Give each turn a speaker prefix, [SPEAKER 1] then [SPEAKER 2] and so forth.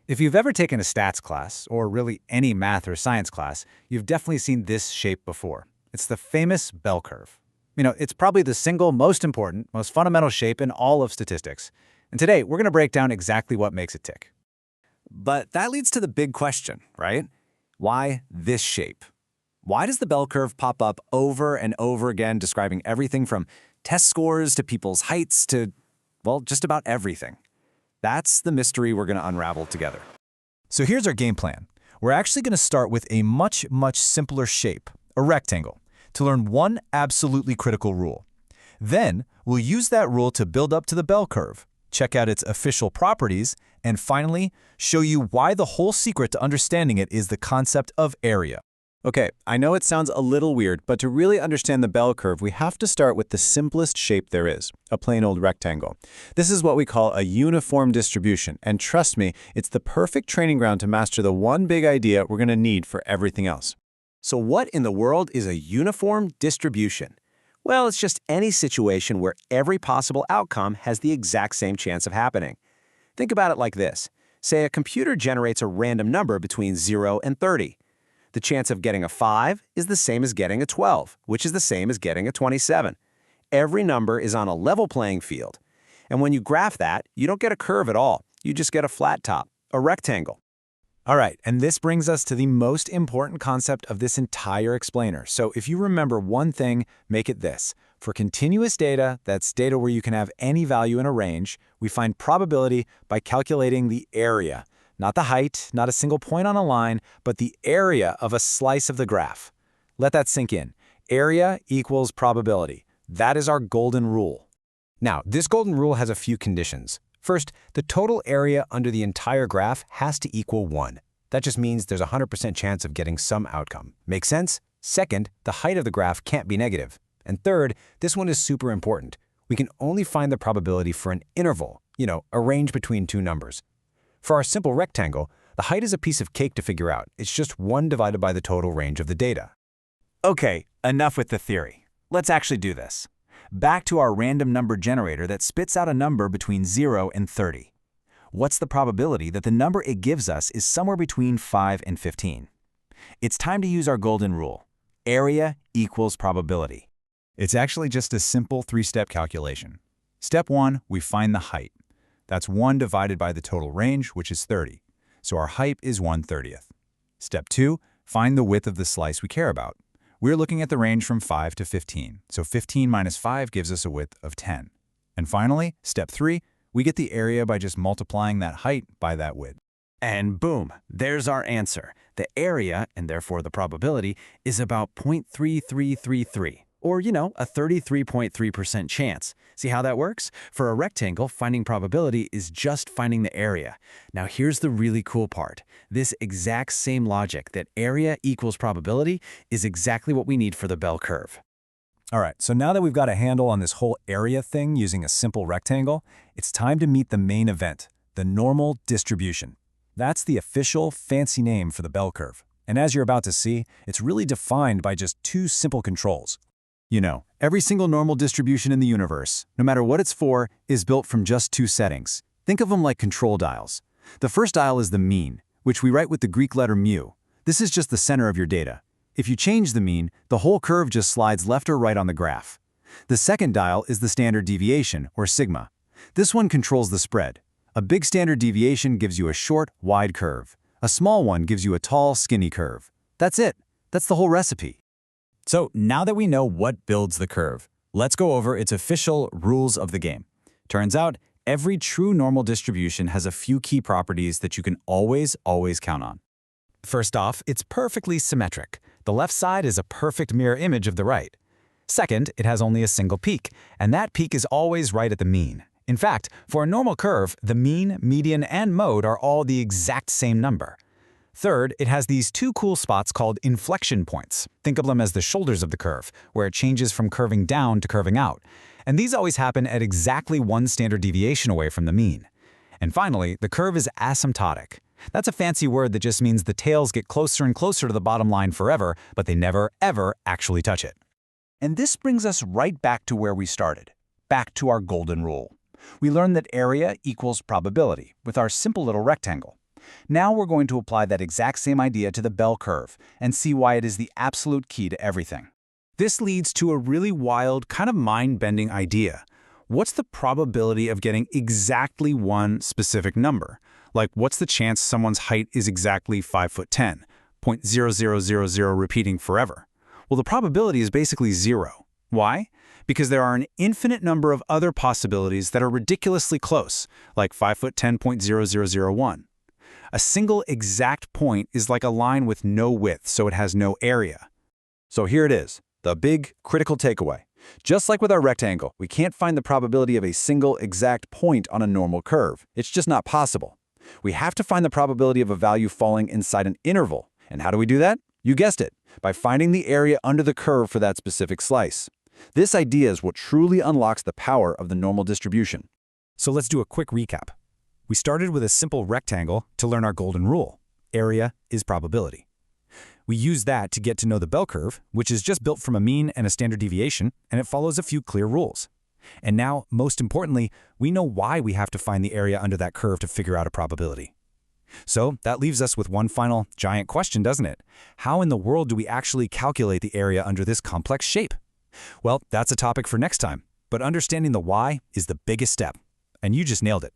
[SPEAKER 1] If you've ever taken a stats class, or really any math or science class, you've definitely seen this shape before. It's the famous bell curve. It's probably the single most important, most fundamental shape in all of statistics. And today, we're going to break down exactly what makes it tick.
[SPEAKER 2] But that leads to the big question, right? Why this shape? Why does the bell curve pop up over and over again, describing everything from test scores to people's heights to, well, just about everything? That's the mystery we're going to unravel together.
[SPEAKER 3] So here's our game plan. We're actually going to start with a much simpler shape, a rectangle, to learn one absolutely critical rule. Then, we'll use that rule to build up to the bell curve, check out its official properties, and finally, show you why the whole secret to understanding it is the concept of area.
[SPEAKER 2] Okay, I know it sounds a little weird, but to really understand the bell curve, we have to start with the simplest shape there is, a plain old rectangle. This is what we call a uniform distribution, and trust me, it's the perfect training ground to master the one big idea we're going to need for everything else. So what in the world is a uniform distribution? Well, it's just any situation where every possible outcome has the exact same chance of happening. Think about it like this. Say a computer generates a random number between 0 and 30. The chance of getting a 5 is the same as getting a 12, which is the same as getting a 27. Every number is on a level playing field. And when you graph that, you don't get a curve at all. You just get a flat top, a rectangle.
[SPEAKER 3] All right, and this brings us to the most important concept of this entire explainer. So if you remember one thing, make it this. For continuous data, that's data where you can have any value in a range, we find probability by calculating the area. Not the height, not a single point on a line, but the area of a slice of the graph. Let that sink in. Area equals probability. That is our golden rule.
[SPEAKER 4] Now, this golden rule has a few conditions. First, the total area under the entire graph has to equal 1. That just means there's a 100% chance of getting some outcome. Make sense? Second, the height of the graph can't be negative. And third, this one is super important. We can only find the probability for an interval, a range between two numbers. For our simple rectangle, the height is a piece of cake to figure out. It's just 1 divided by the total range of the data.
[SPEAKER 3] Okay, enough with the theory. Let's actually do this. Back to our random number generator that spits out a number between 0 and 30. What's the probability that the number it gives us is somewhere between 5 and 15? It's time to use our golden rule. Area equals probability. It's actually just a simple 3-step calculation. Step 1, we find the height. That's 1 divided by the total range, which is 30. So our height is 1/30. Step 2, find the width of the slice we care about. We're looking at the range from 5 to 15, so 15 minus 5 gives us a width of 10. And finally, step 3, we get the area by just multiplying that height by that width.
[SPEAKER 2] And boom, there's our answer. The area, and therefore the probability, is about 0.3333. Or, a 33.3% chance. See how that works? For a rectangle, finding probability is just finding the area. Now here's the really cool part. This exact same logic that area equals probability is exactly what we need for the bell curve.
[SPEAKER 3] All right, so now that we've got a handle on this whole area thing using a simple rectangle, it's time to meet the main event, the normal distribution. That's the official fancy name for the bell curve. And as you're about to see, it's really defined by just two simple controls. Every single normal distribution in the universe, no matter what it's for, is built from just two settings. Think of them like control dials. The first dial is the mean, which we write with the Greek letter mu. This is just the center of your data. If you change the mean, the whole curve just slides left or right on the graph. The second dial is the standard deviation, or sigma. This one controls the spread. A big standard deviation gives you a short, wide curve. A small one gives you a tall, skinny curve. That's it. That's the whole recipe. So now that we know what builds the curve, let's go over its official rules of the game. Turns out, every true normal distribution has a few key properties that you can always count on. First off, it's perfectly symmetric. The left side is a perfect mirror image of the right. Second, it has only a single peak, and that peak is always right at the mean. In fact, for a normal curve, the mean, median, and mode are all the exact same number. Third, it has these two cool spots called inflection points. Think of them as the shoulders of the curve, where it changes from curving down to curving out. And these always happen at exactly 1 standard deviation away from the mean. And finally, the curve is asymptotic. That's a fancy word that just means the tails get closer and closer to the bottom line forever, but they never, ever actually touch it. And this brings us right back to where we started, back to our golden rule. We learned that area equals probability with our simple little rectangle.
[SPEAKER 1] Now we're going to apply that exact same idea to the bell curve and see why it is the absolute key to everything.
[SPEAKER 5] This leads to a really wild, kind of mind-bending idea. What's the probability of getting exactly one specific number? Like, what's the chance someone's height is exactly 5'10", 0.0000 repeating forever? Well, the probability is basically 0. Why? Because there are an infinite number of other possibilities that are ridiculously close, like 5'10.0001. A single exact point is like a line with no width, so it has no area.
[SPEAKER 1] So here it is, the big, critical takeaway. Just like with our rectangle, we can't find the probability of a single exact point on a normal curve. It's just not possible. We have to find the probability of a value falling inside an interval. And how do we do that? You guessed it, by finding the area under the curve for that specific slice. This idea is what truly unlocks the power of the normal distribution.
[SPEAKER 3] So let's do a quick recap. We started with a simple rectangle to learn our golden rule. Area is probability. We use that to get to know the bell curve, which is just built from a mean and a standard deviation, and it follows a few clear rules. And now, most importantly, we know why we have to find the area under that curve to figure out a probability. So that leaves us with one final giant question, doesn't it? How in the world do we actually calculate the area under this complex shape? Well, that's a topic for next time, but understanding the why is the biggest step. And you just nailed it.